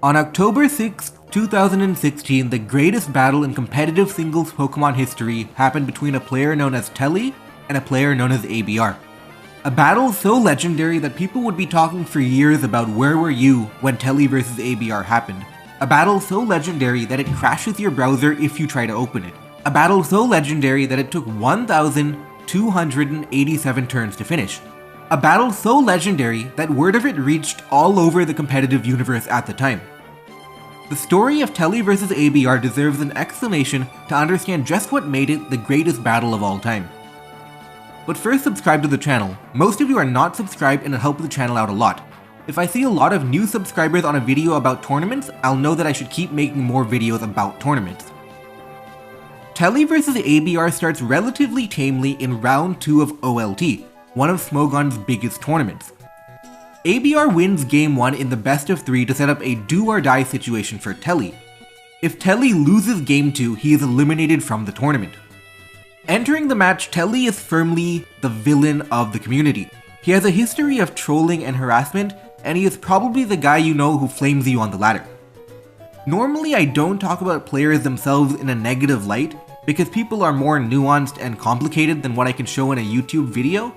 On October 6, 2016, the greatest battle in competitive singles Pokemon history happened between a player known as Tele and a player known as ABR. A battle so legendary that people would be talking for years about where were you when Tele vs ABR happened. A battle so legendary that it crashes your browser if you try to open it. A battle so legendary that it took 1,287 turns to finish. A battle so legendary that word of it reached all over the competitive universe at the time. The story of Tele vs ABR deserves an exclamation to understand just what made it the greatest battle of all time. But first, subscribe to the channel. Most of you are not subscribed and it helps the channel out a lot. If I see a lot of new subscribers on a video about tournaments, I'll know that I should keep making more videos about tournaments. Tele vs ABR starts relatively tamely in round 2 of OLT, one of Smogon's biggest tournaments. ABR wins game 1 in the best of 3 to set up a do or die situation for Tele. If Tele loses game 2, he is eliminated from the tournament. Entering the match, Tele is firmly the villain of the community. He has a history of trolling and harassment, and he is probably the guy you know who flames you on the ladder. Normally I don't talk about players themselves in a negative light, because people are more nuanced and complicated than what I can show in a YouTube video,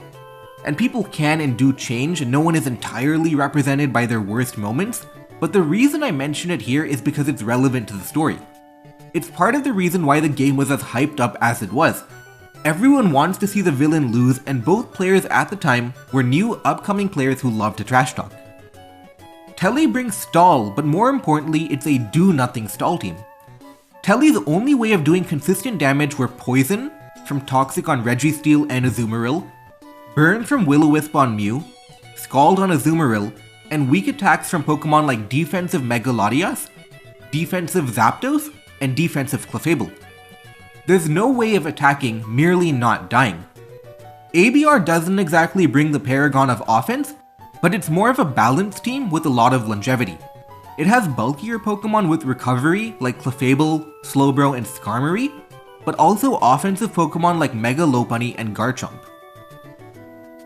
and people can and do change and no one is entirely represented by their worst moments, but the reason I mention it here is because it's relevant to the story. It's part of the reason why the game was as hyped up as it was. Everyone wants to see the villain lose, and both players at the time were new upcoming players who love to trash talk. Tele brings stall, but more importantly, it's a do-nothing stall team. Tele's only way of doing consistent damage were Poison from Toxic on Registeel and Azumarill, Burn from Will-O-Wisp on Mew, Scald on Azumarill, and weak attacks from Pokemon like Defensive Megalodios, Defensive Zapdos, and Defensive Clefable. There's no way of attacking merely not dying. ABR doesn't exactly bring the paragon of offense, but it's more of a balanced team with a lot of longevity. It has bulkier Pokemon with recovery like Clefable, Slowbro, and Skarmory, but also offensive Pokemon like Megalopunny and Garchomp.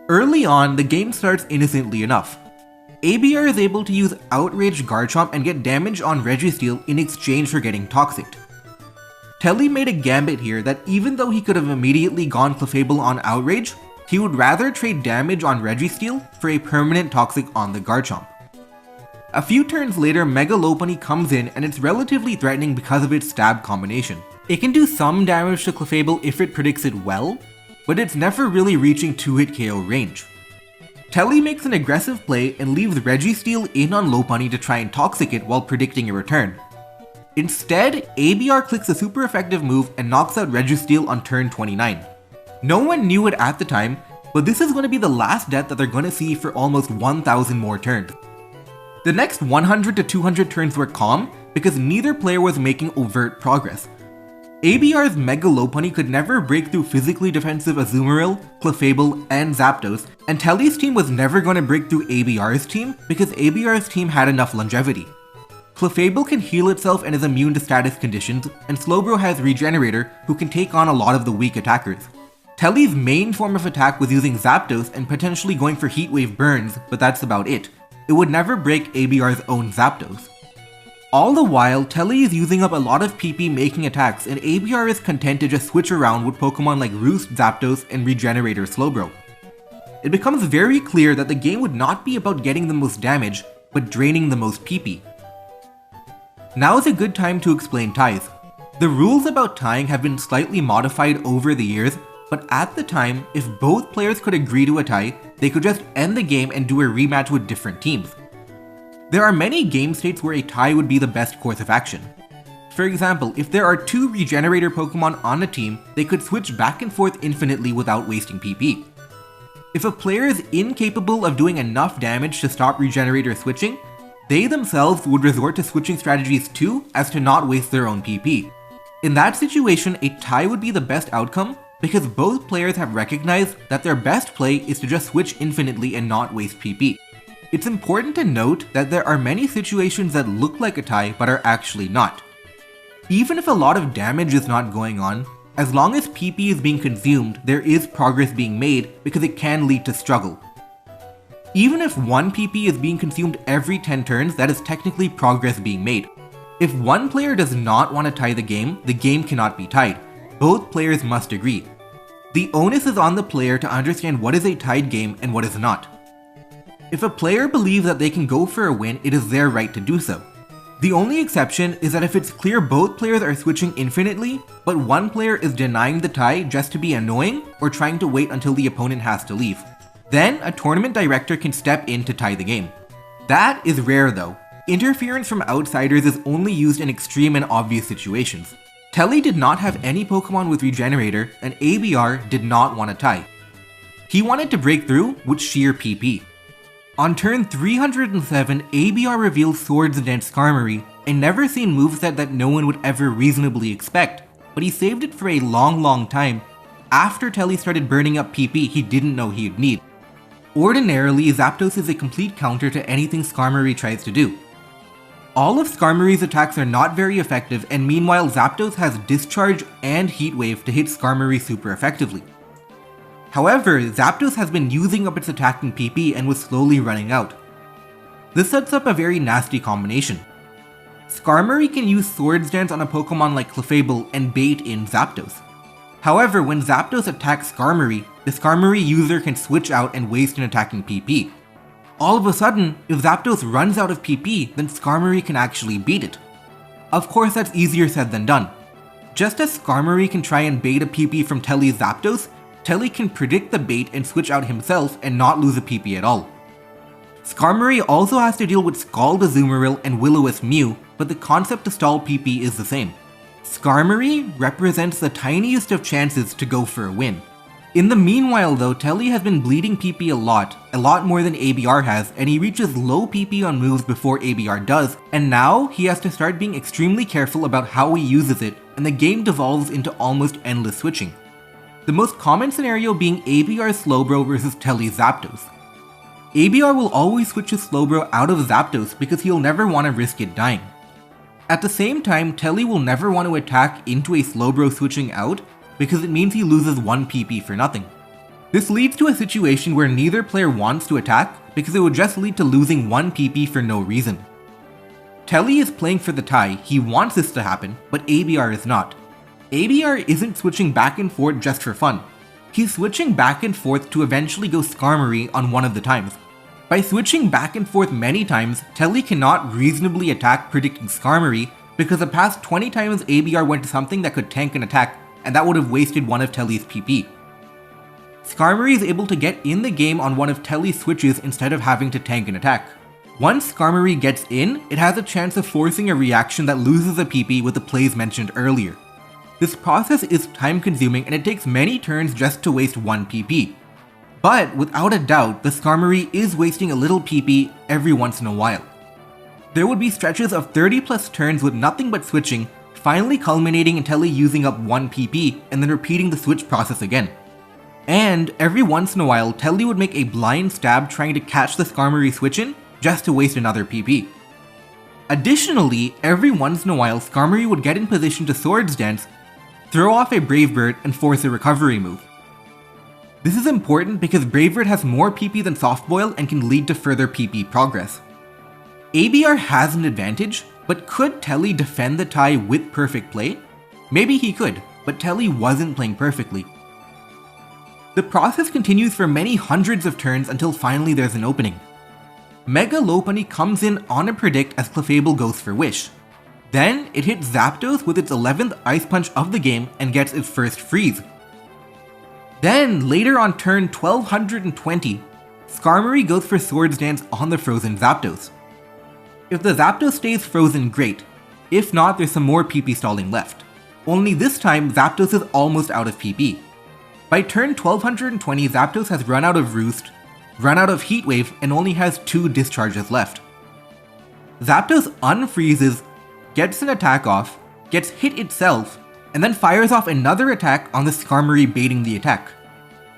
Early on, the game starts innocently enough. ABR is able to use Outrage Garchomp and get damage on Registeel in exchange for getting Toxic. Tele made a gambit here that even though he could have immediately gone Clefable on Outrage, he would rather trade damage on Registeel for a permanent Toxic on the Garchomp. A few turns later, Megalopunny comes in and it's relatively threatening because of its stab combination. It can do some damage to Clefable if it predicts it well, but it's never really reaching 2-hit KO range. Tele makes an aggressive play and leaves Registeel in on Lopunny to try and Toxic it while predicting a return. Instead, ABR clicks a super effective move and knocks out Registeel on turn 29. No one knew it at the time, but this is going to be the last death that they're going to see for almost 1,000 more turns. The next 100 to 200 turns were calm because neither player was making overt progress. ABR's Megalopunny could never break through physically defensive Azumarill, Clefable, and Zapdos, and Tele's team was never going to break through ABR's team because ABR's team had enough longevity. Clefable can heal itself and is immune to status conditions, and Slowbro has Regenerator, who can take on a lot of the weak attackers. Tele's main form of attack was using Zapdos and potentially going for Heatwave burns, but that's about it. It would never break ABR's own Zapdos. All the while, Tele is using up a lot of PP making attacks, and ABR is content to just switch around with Pokemon like Roost, Zapdos, and Regenerator Slowbro. It becomes very clear that the game would not be about getting the most damage, but draining the most PP. Now is a good time to explain ties. The rules about tying have been slightly modified over the years, but at the time, if both players could agree to a tie, they could just end the game and do a rematch with different teams. There are many game states where a tie would be the best course of action. For example, if there are 2 Regenerator Pokemon on a team, they could switch back and forth infinitely without wasting PP. If a player is incapable of doing enough damage to stop Regenerator switching, they themselves would resort to switching strategies too as to not waste their own PP. In that situation, a tie would be the best outcome because both players have recognized that their best play is to just switch infinitely and not waste PP. It's important to note that there are many situations that look like a tie but are actually not. Even if a lot of damage is not going on, as long as PP is being consumed, there is progress being made because it can lead to struggle. Even if 1 PP is being consumed every 10 turns, that is technically progress being made. If one player does not want to tie the game cannot be tied. Both players must agree. The onus is on the player to understand what is a tied game and what is not. If a player believes that they can go for a win, it is their right to do so. The only exception is that if it's clear both players are switching infinitely, but one player is denying the tie just to be annoying or trying to wait until the opponent has to leave, then a tournament director can step in to tie the game. That is rare though. Interference from outsiders is only used in extreme and obvious situations. Tele did not have any Pokemon with Regenerator, and ABR did not want to tie. He wanted to break through with sheer PP. On turn 307, ABR reveals Swords Dance Skarmory, a never seen moveset that no one would ever reasonably expect, but he saved it for a long time after Tele started burning up PP he didn't know he'd need. Ordinarily, Zapdos is a complete counter to anything Skarmory tries to do. All of Skarmory's attacks are not very effective, and meanwhile Zapdos has Discharge and Heat Wave to hit Skarmory super effectively. However, Zapdos has been using up its attacking PP and was slowly running out. This sets up a very nasty combination. Skarmory can use Swords Dance on a Pokemon like Clefable and bait in Zapdos. However, when Zapdos attacks Skarmory, the Skarmory user can switch out and waste an attacking PP. All of a sudden, if Zapdos runs out of PP, then Skarmory can actually beat it. Of course, that's easier said than done. Just as Skarmory can try and bait a PP from Tele's Zapdos, Tele can predict the bait and switch out himself and not lose a PP at all. Skarmory also has to deal with Scald Azumarill and Will-O-Wisp Mew, but the concept to stall PP is the same. Skarmory represents the tiniest of chances to go for a win. In the meanwhile though, Tele has been bleeding PP a lot more than ABR has, and he reaches low PP on moves before ABR does, and now he has to start being extremely careful about how he uses it, and the game devolves into almost endless switching. The most common scenario being ABR Slowbro versus Tele Zapdos. ABR will always switch his Slowbro out of Zapdos because he'll never want to risk it dying. At the same time, Tele will never want to attack into a Slowbro switching out because it means he loses 1 PP for nothing. This leads to a situation where neither player wants to attack because it would just lead to losing 1 PP for no reason. Tele is playing for the tie, he wants this to happen, but ABR is not. ABR isn't switching back and forth just for fun. He's switching back and forth to eventually go Skarmory on one of the times. By switching back and forth many times, Tele cannot reasonably attack predicting Skarmory because the past 20 times ABR went to something that could tank an attack, and that would have wasted one of Tele's PP. Skarmory is able to get in the game on one of Tele's switches instead of having to tank an attack. Once Skarmory gets in, it has a chance of forcing a reaction that loses a PP with the plays mentioned earlier. This process is time consuming and it takes many turns just to waste 1 PP. But without a doubt, the Skarmory is wasting a little PP every once in a while. There would be stretches of 30 plus turns with nothing but switching, finally culminating in Tele using up 1 PP and then repeating the switch process again. And every once in a while, Tele would make a blind stab trying to catch the Skarmory switch in just to waste another PP. Additionally, every once in a while, Skarmory would get in position to Swords Dance, throw off a Brave Bird, and force a recovery move. This is important because Brave Bird has more PP than Soft Boil and can lead to further PP progress. ABR has an advantage, but could Tele defend the tie with perfect play? Maybe he could, but Tele wasn't playing perfectly. The process continues for many hundreds of turns until finally there's an opening. Megalopunny comes in on a predict as Clefable goes for Wish. Then it hits Zapdos with its 11th Ice Punch of the game and gets its first freeze. Then later on turn 1220, Skarmory goes for Swords Dance on the frozen Zapdos. If the Zapdos stays frozen, great. If not, there's some more PP stalling left. Only this time, Zapdos is almost out of PP. By turn 1220, Zapdos has run out of Roost, run out of Heat Wave, and only has 2 discharges left. Zapdos unfreezes, gets an attack off, gets hit itself, and then fires off another attack on the Skarmory baiting the attack.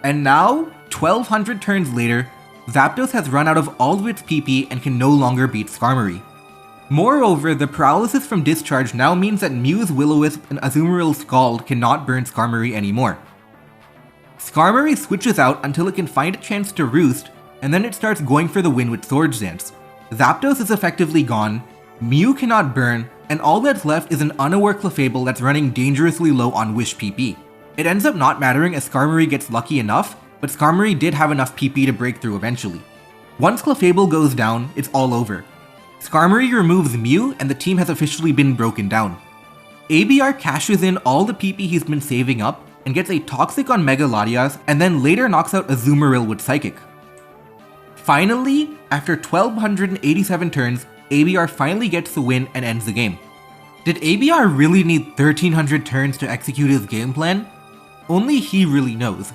And now, 1200 turns later, Zapdos has run out of all of its PP and can no longer beat Skarmory. Moreover, the paralysis from Discharge now means that Mew's Will-O-Wisp and Azumarill's Scald cannot burn Skarmory anymore. Skarmory switches out until it can find a chance to Roost, and then it starts going for the win with Swords Dance. Zapdos is effectively gone, Mew cannot burn, and all that's left is an unaware Clefable that's running dangerously low on Wish PP. It ends up not mattering as Skarmory gets lucky enough, but Skarmory did have enough PP to break through eventually. Once Clefable goes down, it's all over. Skarmory removes Mew and the team has officially been broken down. ABR cashes in all the PP he's been saving up and gets a Toxic on Mega Latias and then later knocks out Azumarill with Psychic. Finally, after 1287 turns, ABR finally gets the win and ends the game. Did ABR really need 1300 turns to execute his game plan? Only he really knows.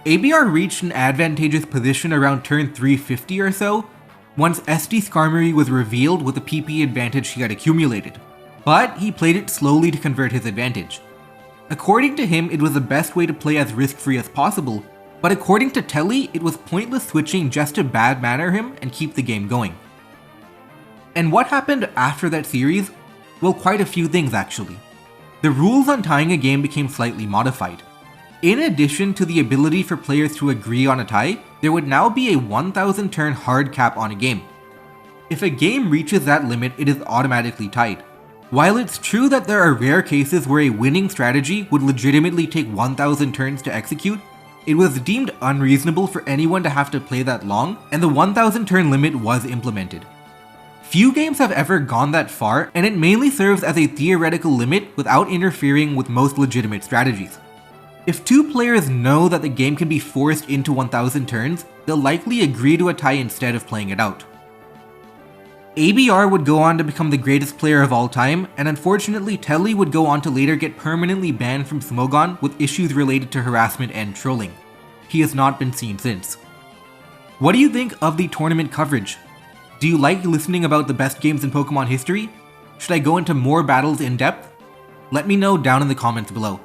ABR reached an advantageous position around turn 350 or so, once SD Skarmory was revealed with the PP advantage he had accumulated, but he played it slowly to convert his advantage. According to him, it was the best way to play as risk-free as possible, but according to Tele, it was pointless switching just to bad manner him and keep the game going. And what happened after that series? Well, quite a few things actually. The rules on tying a game became slightly modified. In addition to the ability for players to agree on a tie, there would now be a 1000 turn hard cap on a game. If a game reaches that limit, it is automatically tied. While it's true that there are rare cases where a winning strategy would legitimately take 1000 turns to execute, it was deemed unreasonable for anyone to have to play that long, and the 1000 turn limit was implemented. Few games have ever gone that far, and it mainly serves as a theoretical limit without interfering with most legitimate strategies. If two players know that the game can be forced into 1000 turns, they'll likely agree to a tie instead of playing it out. ABR would go on to become the greatest player of all time, and unfortunately Tele would go on to later get permanently banned from Smogon with issues related to harassment and trolling. He has not been seen since. What do you think of the tournament coverage? Do you like listening about the best games in Pokemon history? Should I go into more battles in depth? Let me know down in the comments below.